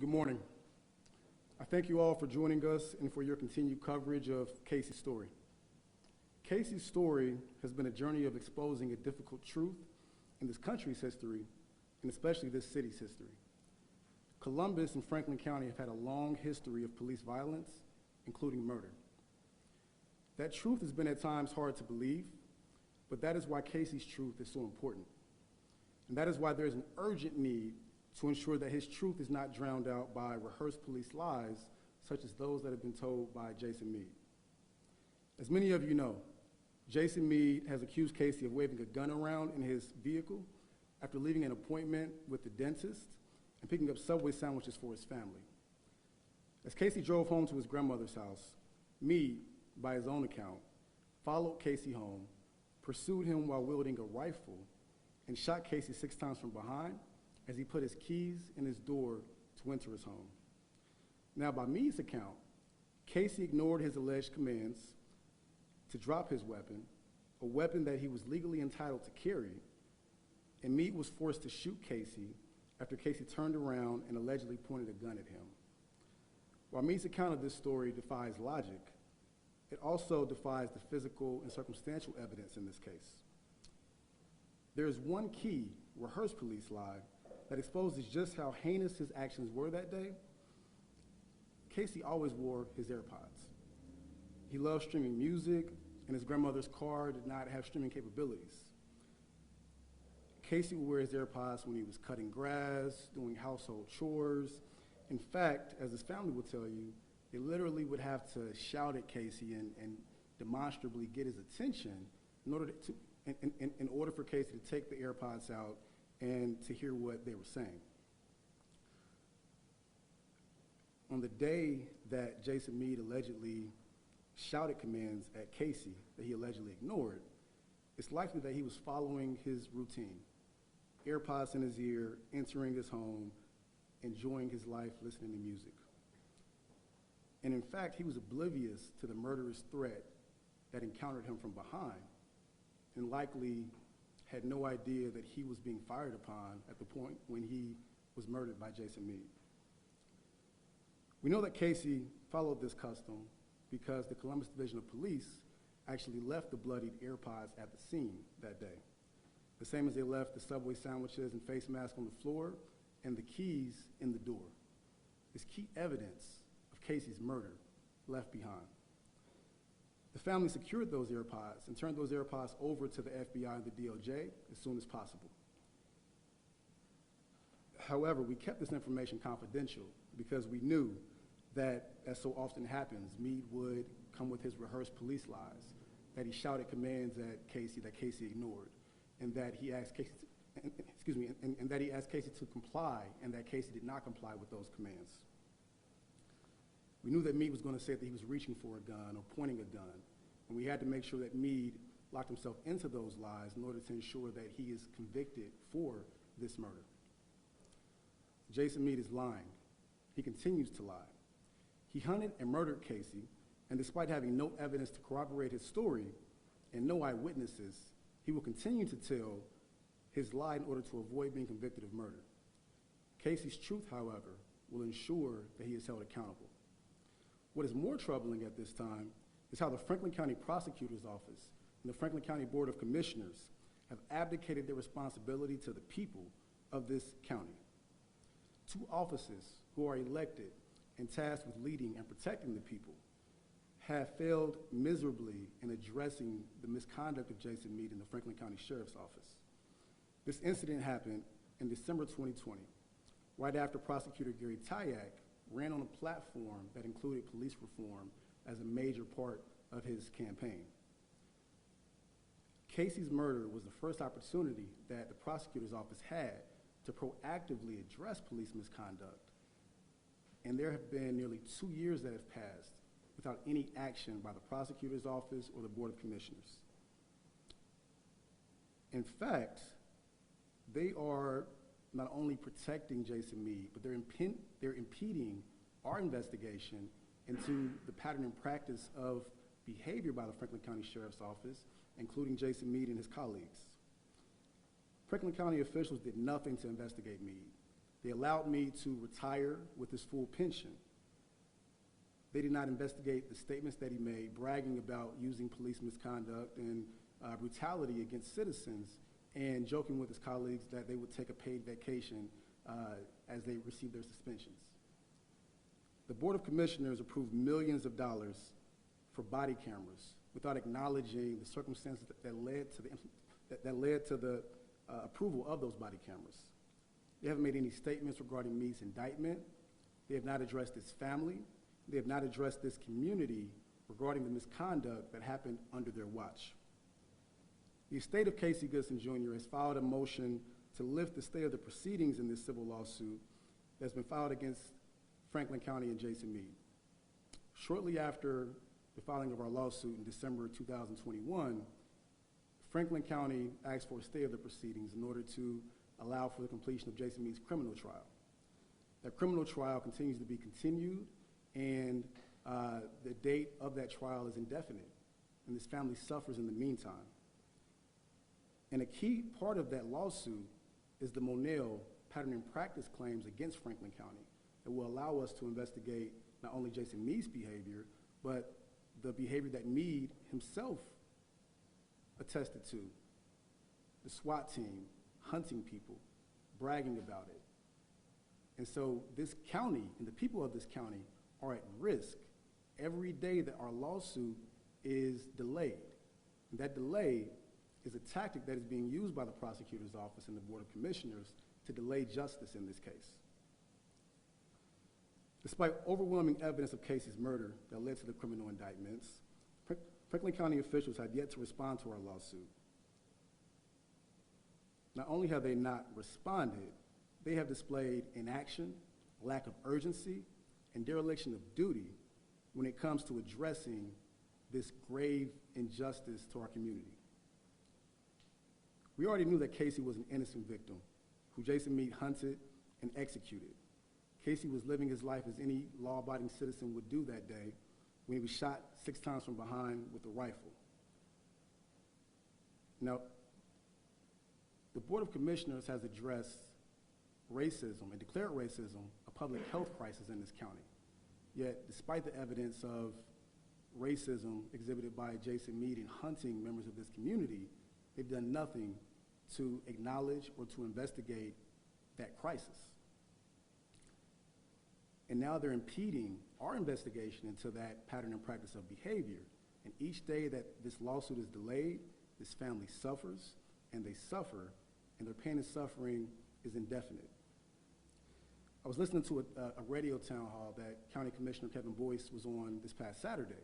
Good morning. I thank you all for joining us and for your continued coverage of Casey's story. Casey's story has been a journey of exposing a difficult truth in this country's history, and especially this city's history. Columbus and Franklin County have had a long history of police violence, including murder. That truth has been at times hard to believe, but that is why Casey's truth is so important. And that is why there is an urgent need to ensure that his truth is not drowned out by rehearsed police lies, such as those that have been told by Jason Meade. As many of you know, Jason Meade has accused Casey of waving a gun around in his vehicle after leaving an appointment with the dentist and picking up Subway sandwiches for his family. As Casey drove home to his grandmother's house, Meade, by his own account, followed Casey home, pursued him while wielding a rifle, and shot Casey 6 times from behind as he put his keys in his door to enter his home. Now, by Meade's account, Casey ignored his alleged commands to drop his weapon, a weapon that he was legally entitled to carry, and Meade was forced to shoot Casey after Casey turned around and allegedly pointed a gun at him. While Meade's account of this story defies logic, it also defies the physical and circumstantial evidence in this case. There is one key rehearsed police lie that exposes just how heinous his actions were that day. Casey always wore his AirPods. He loved streaming music, and his grandmother's car did not have streaming capabilities. Casey would wear his AirPods when he was cutting grass, doing household chores. In fact, as his family would tell you, they literally would have to shout at Casey and demonstrably get his attention in order for Casey to take the AirPods out and to hear what they were saying. On the day that Jason Meade allegedly shouted commands at Casey that he allegedly ignored, it's likely that he was following his routine. AirPods in his ear, entering his home, enjoying his life, listening to music. And in fact, he was oblivious to the murderous threat that encountered him from behind, and likely had no idea that he was being fired upon at the point when he was murdered by Jason Meade. We know that Casey followed this custom because the Columbus Division of Police actually left the bloodied AirPods at the scene that day, the same as they left the Subway sandwiches and face mask on the floor and the keys in the door. It's key evidence of Casey's murder left behind. The family secured those AirPods and turned those AirPods over to the FBI and the DOJ as soon as possible. However, we kept this information confidential because we knew that, as so often happens, Meade would come with his rehearsed police lies, that he shouted commands at Casey that Casey ignored, and that he asked Casey and that he asked Casey to comply, and that Casey did not comply with those commands. We knew that Meade was going to say that he was reaching for a gun or pointing a gun, and we had to make sure that Meade locked himself into those lies in order to ensure that he is convicted for this murder. Jason Meade is lying. He continues to lie. He hunted and murdered Casey, and despite having no evidence to corroborate his story and no eyewitnesses, he will continue to tell his lie in order to avoid being convicted of murder. Casey's truth, however, will ensure that he is held accountable. What is more troubling at this time is how the Franklin County Prosecutor's Office and the Franklin County Board of Commissioners have abdicated their responsibility to the people of this county. 2 offices who are elected and tasked with leading and protecting the people have failed miserably in addressing the misconduct of Jason Meade in the Franklin County Sheriff's Office. This incident happened in December 2020, right after Prosecutor Gary Tyak ran on a platform that included police reform as a major part of his campaign. Casey's murder was the first opportunity that the prosecutor's office had to proactively address police misconduct, and there have been nearly 2 years that have passed without any action by the prosecutor's office or the Board of Commissioners. In fact, they are not only protecting Jason Meade, but they're impeding our investigation into the pattern and practice of behavior by the Franklin County Sheriff's Office, including Jason Meade and his colleagues. Franklin County officials did nothing to investigate Meade. They allowed me to retire with his full pension. They did not investigate the statements that he made, bragging about using police misconduct and brutality against citizens, and joking with his colleagues that they would take a paid vacation as they received their suspensions. The Board of Commissioners approved millions of dollars for body cameras without acknowledging the circumstances that led to the approval of those body cameras. They haven't made any statements regarding Meade's indictment. They have not addressed his family. They have not addressed this community regarding the misconduct that happened under their watch. The estate of Casey Goodson Jr. has filed a motion to lift the stay of the proceedings in this civil lawsuit that's been filed against Franklin County and Jason Meade. Shortly after the filing of our lawsuit in December 2021, Franklin County asked for a stay of the proceedings in order to allow for the completion of Jason Meade's criminal trial. That criminal trial continues to be continued, and the date of that trial is indefinite, and this family suffers in the meantime. And a key part of that lawsuit is the Monell pattern and practice claims against Franklin County that will allow us to investigate not only Jason Meade's behavior, but the behavior that Meade himself attested to. The SWAT team hunting people, bragging about it. And so this county and the people of this county are at risk every day that our lawsuit is delayed. And that delay is a tactic that is being used by the prosecutor's office and the Board of Commissioners to delay justice in this case. Despite overwhelming evidence of Casey's murder that led to the criminal indictments, Franklin County officials had yet to respond to our lawsuit. Not only have they not responded, they have displayed inaction, lack of urgency, and dereliction of duty when it comes to addressing this grave injustice to our community. We already knew that Casey was an innocent victim who Jason Meade hunted and executed. Casey was living his life as any law-abiding citizen would do that day when he was shot 6 times from behind with a rifle. Now, the Board of Commissioners has addressed racism and declared racism a public health crisis in this county. Yet, despite the evidence of racism exhibited by Jason Meade in hunting members of this community, they've done nothing to acknowledge or to investigate that crisis. And now they're impeding our investigation into that pattern and practice of behavior. And each day that this lawsuit is delayed, this family suffers, and they suffer, and their pain and suffering is indefinite. I was listening to a radio town hall that County Commissioner Kevin Boyce was on this past Saturday,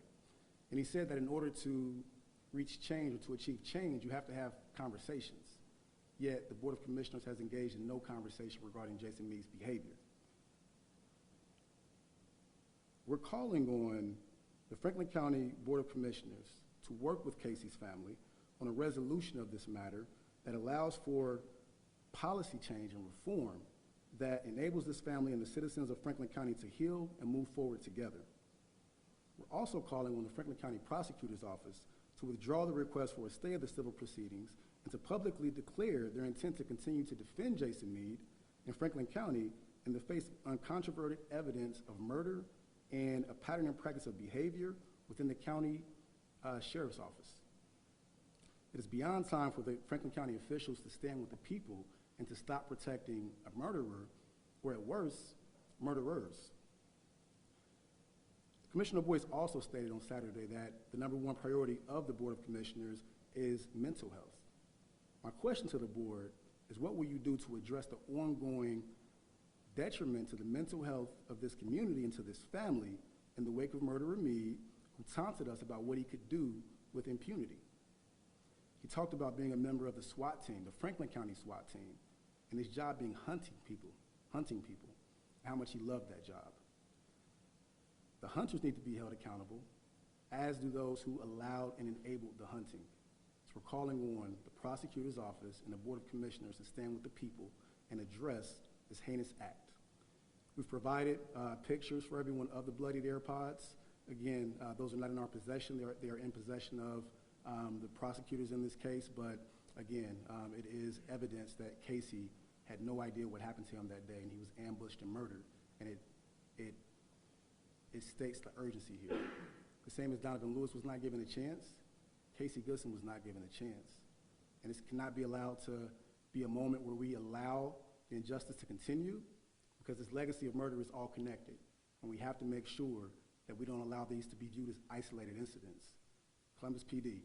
and he said that in order to reach change or to achieve change, you have to have conversations. Yet the Board of Commissioners has engaged in no conversation regarding Jason Meade's behavior. We're calling on the Franklin County Board of Commissioners to work with Casey's family on a resolution of this matter that allows for policy change and reform that enables this family and the citizens of Franklin County to heal and move forward together. We're also calling on the Franklin County Prosecutor's Office to withdraw the request for a stay of the civil proceedings and to publicly declare their intent to continue to defend Jason Meade in Franklin County in the face of uncontroverted evidence of murder and a pattern and practice of behavior within the county sheriff's office. It is beyond time for the Franklin County officials to stand with the people and to stop protecting a murderer, or at worst, murderers. Commissioner Boyce also stated on Saturday that the #1 priority of the Board of Commissioners is mental health. My question to the board is, what will you do to address the ongoing detriment to the mental health of this community and to this family in the wake of murderer Meade, who taunted us about what he could do with impunity? He talked about being a member of the SWAT team, the Franklin County SWAT team, and his job being hunting people, and how much he loved that job. The hunters need to be held accountable, as do those who allowed and enabled the hunting. So we're calling on the prosecutor's office and the Board of Commissioners to stand with the people and address this heinous act. We've provided pictures for everyone of the bloodied AirPods. Again, those are not in our possession. They are in possession of the prosecutors in this case, but again, it is evidence that Casey had no idea what happened to him that day, and he was ambushed and murdered. And it states the urgency here. The same as Donovan Lewis was not given a chance, Casey Goodson was not given a chance. And this cannot be allowed to be a moment where we allow the injustice to continue, because this legacy of murder is all connected. And we have to make sure that we don't allow these to be viewed as isolated incidents. Columbus PD,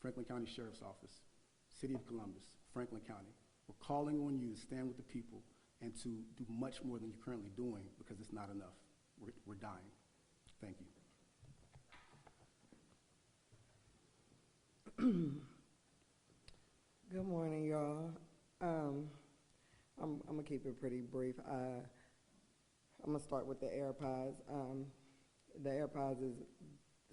Franklin County Sheriff's Office, City of Columbus, Franklin County, we're calling on you to stand with the people and to do much more than you're currently doing, because it's not enough. We're dying. Thank you. Good morning, y'all. I'm gonna keep it pretty brief. I'm gonna start with the AirPods. The AirPods is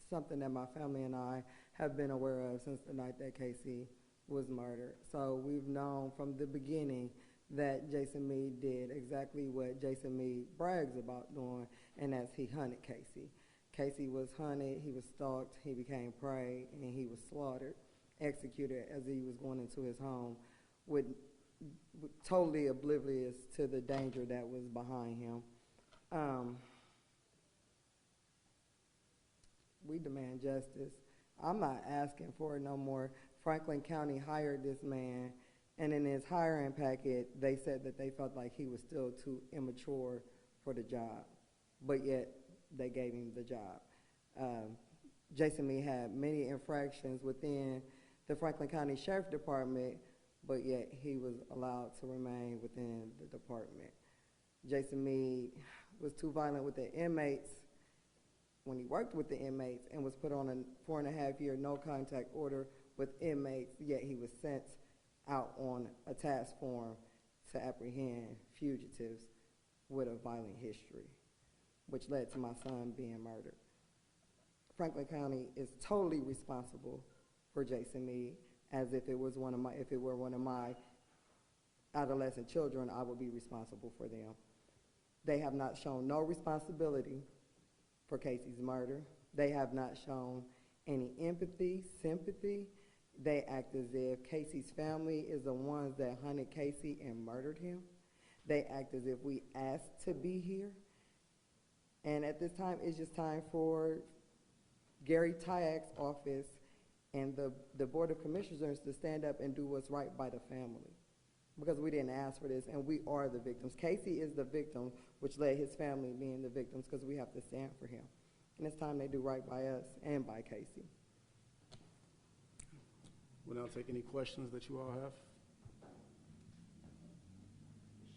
something that my family and I have been aware of since the night that Casey was murdered. So we've known from the beginning that Jason Meade did exactly what Jason Meade brags about doing, and that's he hunted Casey. Casey was hunted, he was stalked, he became prey, and he was slaughtered, executed as he was going into his home, with totally oblivious to the danger that was behind him. We demand justice. I'm not asking for it no more. Franklin County hired this man, and in his hiring packet, they said that they felt like he was still too immature for the job, but yet they gave him the job. Jason Meade had many infractions within the Franklin County Sheriff Department, but yet he was allowed to remain within the department. Jason Meade was too violent with the inmates when he worked with the inmates, and was put on a 4.5-year no contact order with inmates, yet he was sent out on a task force to apprehend fugitives with a violent history, which led to my son being murdered. Franklin County is totally responsible for Jason Meade, as if it were one of my adolescent children, I would be responsible for them. They have not shown no responsibility for Casey's murder. They have not shown any empathy, sympathy. They act as if Casey's family is the ones that hunted Casey and murdered him. They act as if we asked to be here. And at this time, it's just time for Gary Tyak's office and the Board of Commissioners to stand up and do what's right by the family, because we didn't ask for this, and we are the victims. Casey is the victim, which led his family being the victims, because we have to stand for him. And it's time they do right by us and by Casey. We'll now take any questions that you all have.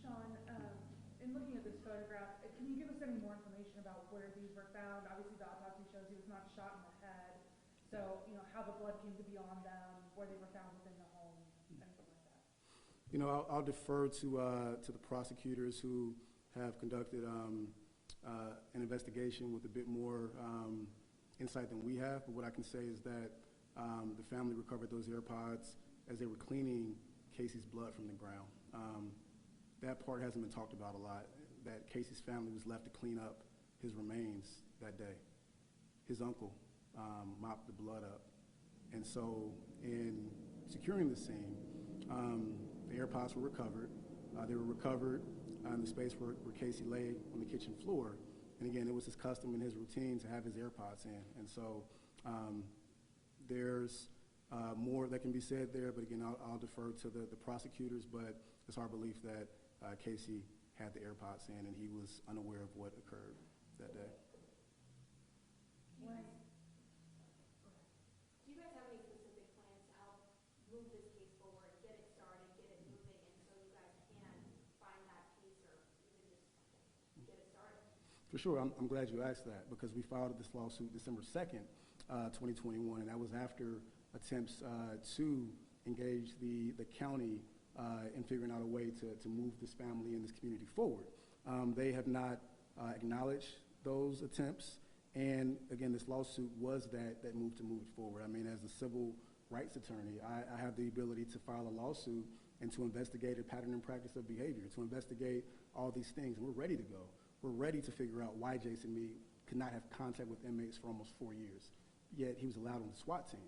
Sean, in looking at this photograph, can you give us any more information about where these were found? Obviously, the autopsy shows he was not shot in the head. So, how the blood came to be on them, where they were found within the home, anything like that. I'll defer to the prosecutors who have conducted an investigation with a bit more insight than we have. But what I can say is that the family recovered those AirPods as they were cleaning Casey's blood from the ground. That part hasn't been talked about a lot, that Casey's family was left to clean up his remains that day. His uncle mopped the blood up. And so in securing the scene, the AirPods were recovered. They were recovered in the space where Casey lay on the kitchen floor. And again, it was his custom and his routine to have his AirPods in. And so there's more that can be said there, but again, I'll defer to the prosecutors, but it's our belief that Casey had the AirPods in and he was unaware of what occurred that day. Do you guys have any specific plans to help move this case forward, get it started, get it moving, and so you guys can find that piece or even just get it started? For sure, I'm glad you asked that, because we filed this lawsuit December 2nd, 2021, and that was after attempts to engage the county in figuring out a way to move this family and this community forward. They have not acknowledged those attempts, and again, this lawsuit was that move to move it forward. I mean, as a civil rights attorney, I have the ability to file a lawsuit and to investigate a pattern and practice of behavior, to investigate all these things, and we're ready to go. We're ready to figure out why Jason Meade could not have contact with inmates for almost 4 years, yet he was allowed on the SWAT team.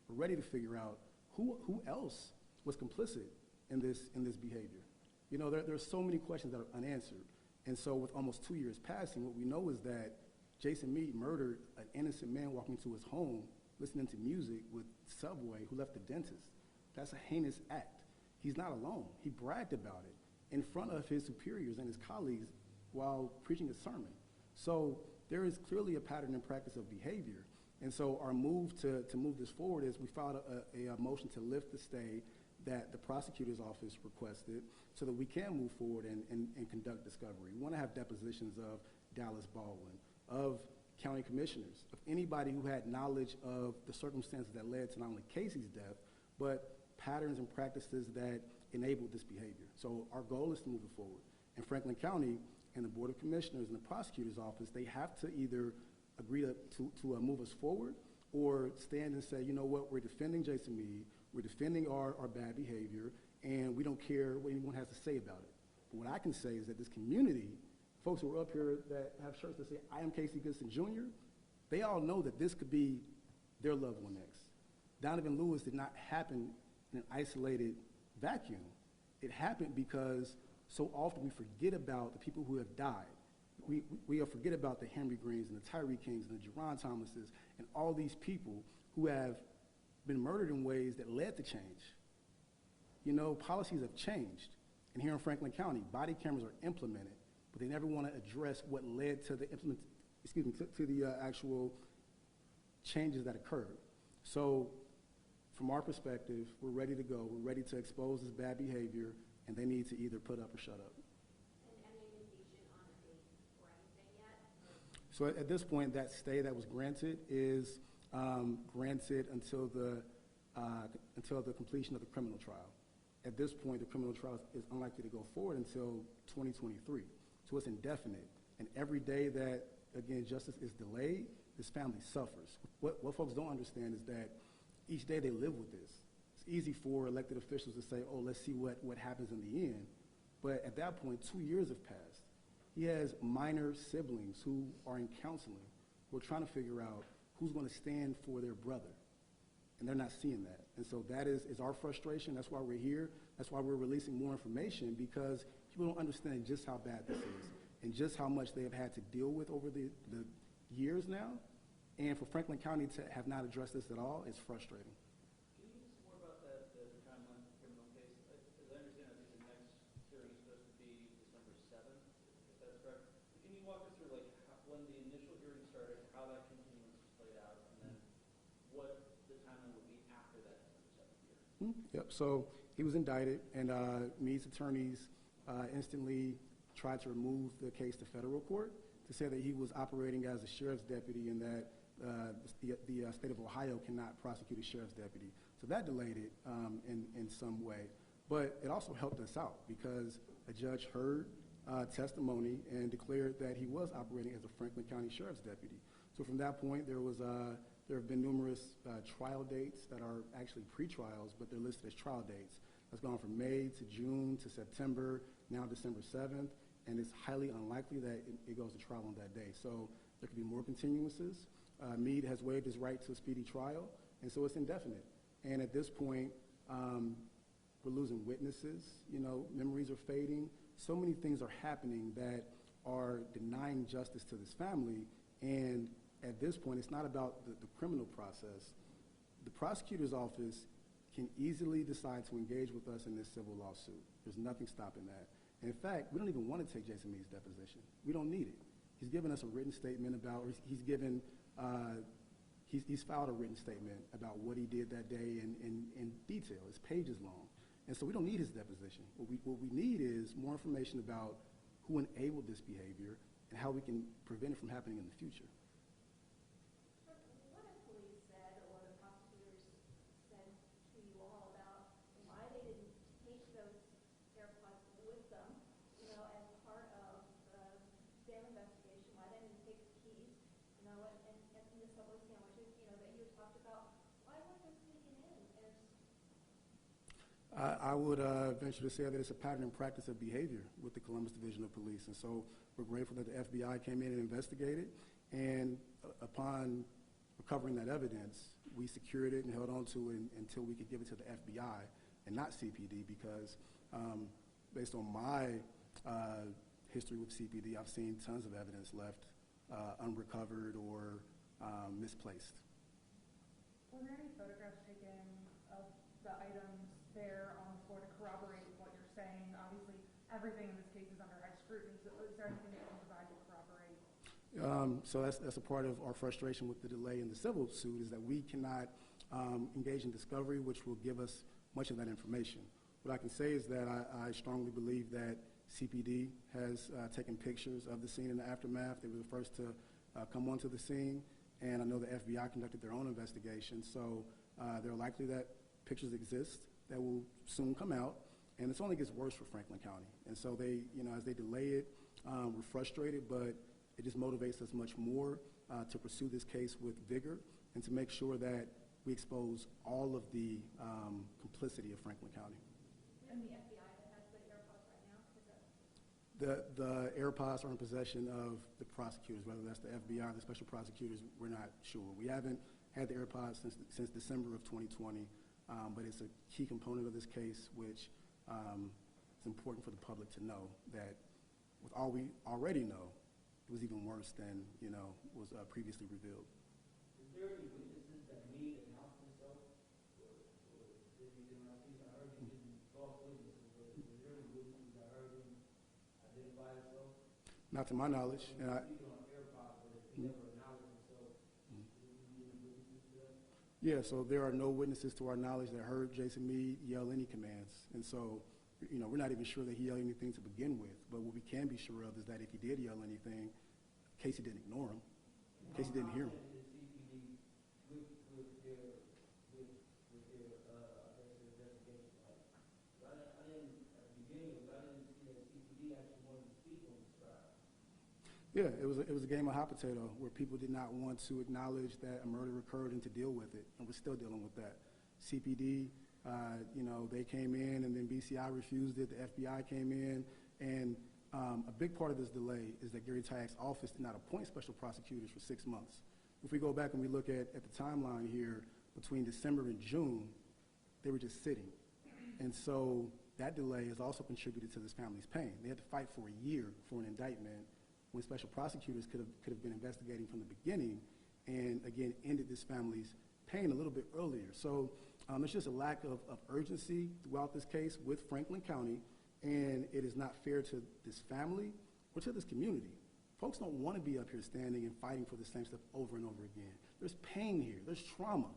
We're ready to figure out who else was complicit in this behavior. You know, there's so many questions that are unanswered. And so with almost 2 years passing, what we know is that Jason Meade murdered an innocent man walking to his home, listening to music with Subway, who left the dentist. That's a heinous act. He's not alone. He bragged about it in front of his superiors and his colleagues while preaching a sermon. So there is clearly a pattern and practice of behavior. And so our move to move this forward is we filed a motion to lift the stay that the prosecutor's office requested so that we can move forward and conduct discovery. We want to have depositions of Dallas Baldwin, of county commissioners, of anybody who had knowledge of the circumstances that led to not only Casey's death, but patterns and practices that enabled this behavior. So our goal is to move it forward. In Franklin County and the Board of Commissioners and the prosecutor's office, they have to either agree to move us forward or stand and say, you know what, we're defending Jason Meade, we're defending our bad behavior, and we don't care what anyone has to say about it. But what I can say is that this community, folks who are up here that have shirts that say, I am Casey Goodson Jr., they all know that this could be their loved one next. Donovan Lewis did not happen in an isolated vacuum. It happened because so often we forget about the people who have died. We forget about the Henry Greens and the Tyree Kings and the Jerron Thomases and all these people who have been murdered in ways that led to change. You know, policies have changed. And here in Franklin County, body cameras are implemented, but they never want to address what led to the actual changes that occurred. So from our perspective, we're ready to go. We're ready to expose this bad behavior, and they need to either put up or shut up. And any indication on a date or anything yet? So at this point, that stay that was granted is granted until the completion of the criminal trial. At this point, the criminal trial is unlikely to go forward until 2023. So it's indefinite. And every day that, again, justice is delayed, this family suffers. What folks don't understand is that each day they live with this. It's easy for elected officials to say, oh, let's see what happens in the end. But at that point, 2 years have passed. He has minor siblings who are in counseling, who are trying to figure out who's going to stand for their brother. And they're not seeing that. And so that is our frustration. That's why we're here. That's why we're releasing more information, because people don't understand just how bad this is and just how much they have had to deal with over the years now. And for Franklin County to have not addressed this at all is frustrating. Can you give us more about that, the timeline for the criminal case? As I understand, I think the next hearing is supposed to be December 7th, if that's correct. Can you walk us through, like, when the initial hearing started, how that continuance was played out, and then what the timeline would be after that December 7th hearing? Yep, so he was indicted, and Meade's attorneys instantly tried to remove the case to federal court to say that he was operating as a sheriff's deputy and that the state of Ohio cannot prosecute a sheriff's deputy. So that delayed it in some way. But it also helped us out because a judge heard testimony and declared that he was operating as a Franklin County sheriff's deputy. So from that point, there have been numerous trial dates that are actually pre-trials, but they're listed as trial dates. That's gone from May to June to September, now December 7th, and it's highly unlikely that it goes to trial on that day. So there could be more continuances. Meade has waived his right to a speedy trial, and so it's indefinite. And at this point, we're losing witnesses. You know, memories are fading. So many things are happening that are denying justice to this family. And at this point, it's not about the criminal process. The prosecutor's office can easily decide to engage with us in this civil lawsuit. There's nothing stopping that. And in fact, we don't even want to take Jason Meade's deposition. We don't need it. He's given us a written statement about, or he's filed a written statement about what he did that day in detail. It's pages long. And so we don't need his deposition. What we need is more information about who enabled this behavior and how we can prevent it from happening in the future. What have police said, or the prosecutors said to you all about why they didn't take those AirPods with them, you know, as part of their investigation? Why they didn't take the keys, you know, and the Subway sandwiches, you know, that you talked about? Why weren't they sneaking in? I would venture to say that it's a pattern and practice of behavior with the Columbus Division of Police. And so we're grateful that the FBI came in and investigated. And upon recovering that evidence, we secured it and held on to it until we could give it to the FBI and not CPD, because based on my history with CPD, I've seen tons of evidence left unrecovered or misplaced. Were there any photographs taken of the items there on the floor to corroborate what you're saying? Obviously, everything in this case is under high scrutiny, so is there anything that you can provide to corroborate? So that's a part of our frustration with the delay in the civil suit, is that we cannot engage in discovery, which will give us much of that information. What I can say is that I strongly believe that CPD has taken pictures of the scene in the aftermath. They were the first to come onto the scene, and I know the FBI conducted their own investigation, so they're likely that pictures exist that will soon come out, and it only gets worse for Franklin County. And so they, as they delay it, we're frustrated, but it just motivates us much more to pursue this case with vigor and to make sure that we expose all of the complicity of Franklin County. And the FBI that has the AirPods right now, is that? The AirPods are in possession of the prosecutors, whether that's the FBI or the special prosecutors, we're not sure. We haven't had the AirPods since December of 2020, but it's a key component of this case, which it's important for the public to know that with all we already know, it was even worse than, was previously revealed. Is there any witnesses that made announced themselves? I heard you getting false witnesses, but was there any witnesses that heard him identify himself? Not to my knowledge. And Speaking on AirPods, but if he never announced himself, did you any witnesses to that? yeah, so there are no witnesses to our knowledge that heard Jason Meade yell any commands. And so, we're not even sure that he yelled anything to begin with. But what we can be sure of is that if he did yell anything, Casey didn't ignore him. Casey didn't hear him. Yeah, it was a game of hot potato where people did not want to acknowledge that a murder occurred and to deal with it, and we're still dealing with that. CPD, they came in, and then BCI refused it. The FBI came in, and a big part of this delay is that Gary Tyak's office did not appoint special prosecutors for 6 months. If we go back and we look at the timeline here, between December and June, they were just sitting. And so that delay has also contributed to this family's pain. They had to fight for a year for an indictment when special prosecutors could have been investigating from the beginning and, again, ended this family's pain a little bit earlier. So there's just a lack of urgency throughout this case with Franklin County, and it is not fair to this family or to this community. Folks don't want to be up here standing and fighting for the same stuff over and over again. There's pain here. There's trauma.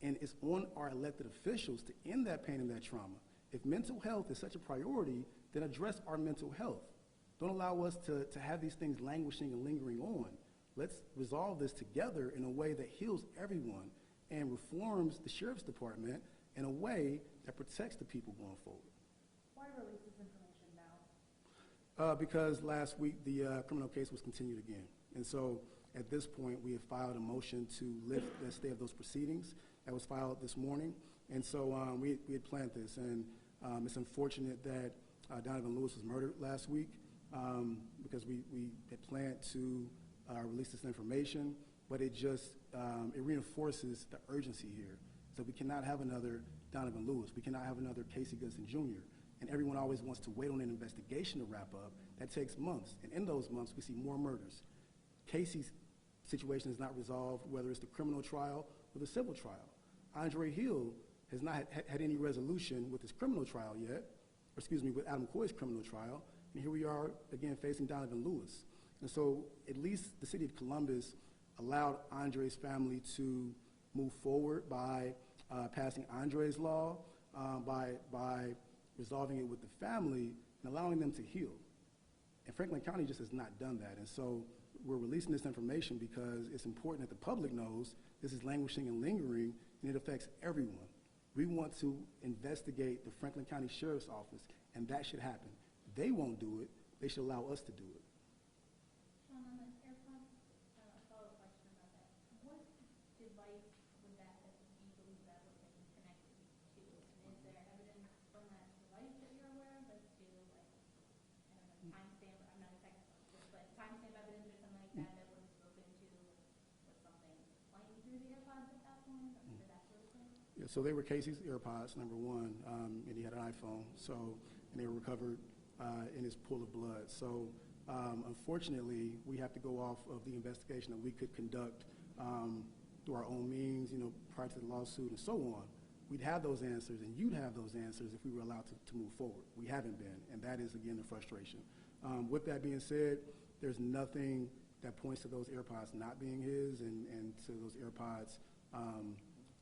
And it's on our elected officials to end that pain and that trauma. If mental health is such a priority, then address our mental health. Don't allow us to have these things languishing and lingering on. Let's resolve this together in a way that heals everyone and reforms the sheriff's department in a way that protects the people going forward. Why release this information now? Because last week the criminal case was continued again. And so at this point we have filed a motion to lift the stay of those proceedings. That was filed this morning. And so we had planned this. And it's unfortunate that Donovan Lewis was murdered last week because we had planned to release this information, but it just it reinforces the urgency here. So we cannot have another Donovan Lewis. We cannot have another Casey Goodson Jr. And everyone always wants to wait on an investigation to wrap up. That takes months. And in those months, we see more murders. Casey's situation is not resolved, whether it's the criminal trial or the civil trial. Andre Hill has not had any resolution with his criminal trial yet, or excuse me, with Adam Coy's criminal trial. And here we are, again, facing Donovan Lewis. And so at least the city of Columbus allowed Andre's family to move forward by passing Andre's law, by resolving it with the family and allowing them to heal. And Franklin County just has not done that. And so we're releasing this information because it's important that the public knows this is languishing and lingering, and it affects everyone. We want to investigate the Franklin County Sheriff's Office, and that should happen. They won't do it. They should allow us to do it. Sean, on the AirPods, a follow-up question about that. What device would that, you believe that would have been connected to? And is there evidence from that device that you're aware of as to, like, I don't know, timestamp, I'm not a technical, but timestamp evidence or something like that that would have spoken to was something playing through the AirPods at that point, or that sort of thing? Yeah, so they were Casey's AirPods, number one, and he had an iPhone. So and they were recovered in his pool of blood. So unfortunately, we have to go off of the investigation that we could conduct through our own means, prior to the lawsuit and so on. We'd have those answers, and you'd have those answers if we were allowed to move forward. We haven't been, and that is, again, the frustration. With that being said, there's nothing that points to those AirPods not being his and to those AirPods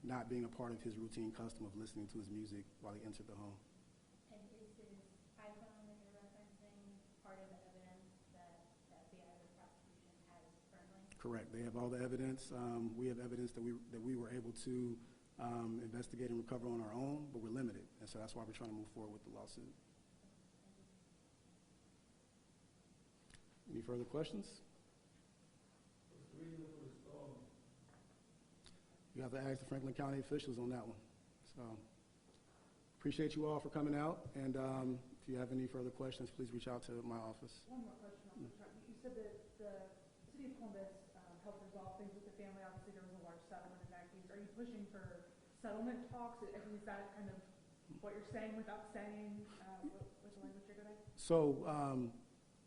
not being a part of his routine custom of listening to his music while he entered the home. And is his iPhone that you're referencing part of the evidence that the FBI or the prosecution has currently? Correct. They have all the evidence. We have evidence that we were able to investigate and recover on our own, but we're limited, and so that's why we're trying to move forward with the lawsuit. Any further questions? What's the reason for the storm? You have to ask the Franklin County officials on that one. So appreciate you all for coming out, and if you have any further questions, please reach out to my office. One more question on the chart. You said that the city of Columbus helped resolve things with the family. Obviously, there was a large settlement in that case. Are you pushing for settlement talks? I mean, is that kind of what you're saying without saying with the language you're today? So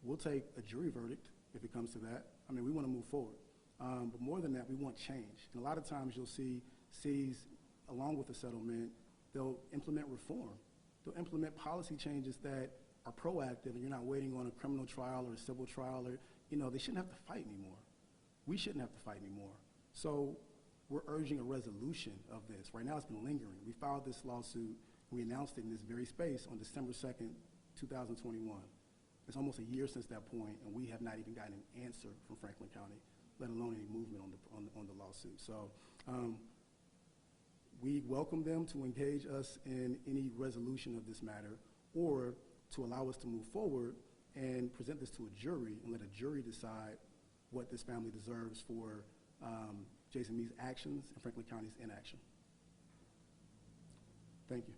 we'll take a jury verdict if it comes to that. I mean, we want to move forward. But more than that, we want change. And a lot of times you'll see cities, along with the settlement, they'll implement reform. They'll implement policy changes that are proactive, and you're not waiting on a criminal trial or a civil trial. Or, they shouldn't have to fight anymore. We shouldn't have to fight anymore. So we're urging a resolution of this. Right now it's been lingering. We filed this lawsuit, we announced it in this very space on December 2nd, 2021. It's almost a year since that point, and we have not even gotten an answer from Franklin County, let alone any movement on the lawsuit. So we welcome them to engage us in any resolution of this matter, or to allow us to move forward and present this to a jury and let a jury decide what this family deserves for Jason Mee's actions and Franklin County's inaction. Thank you.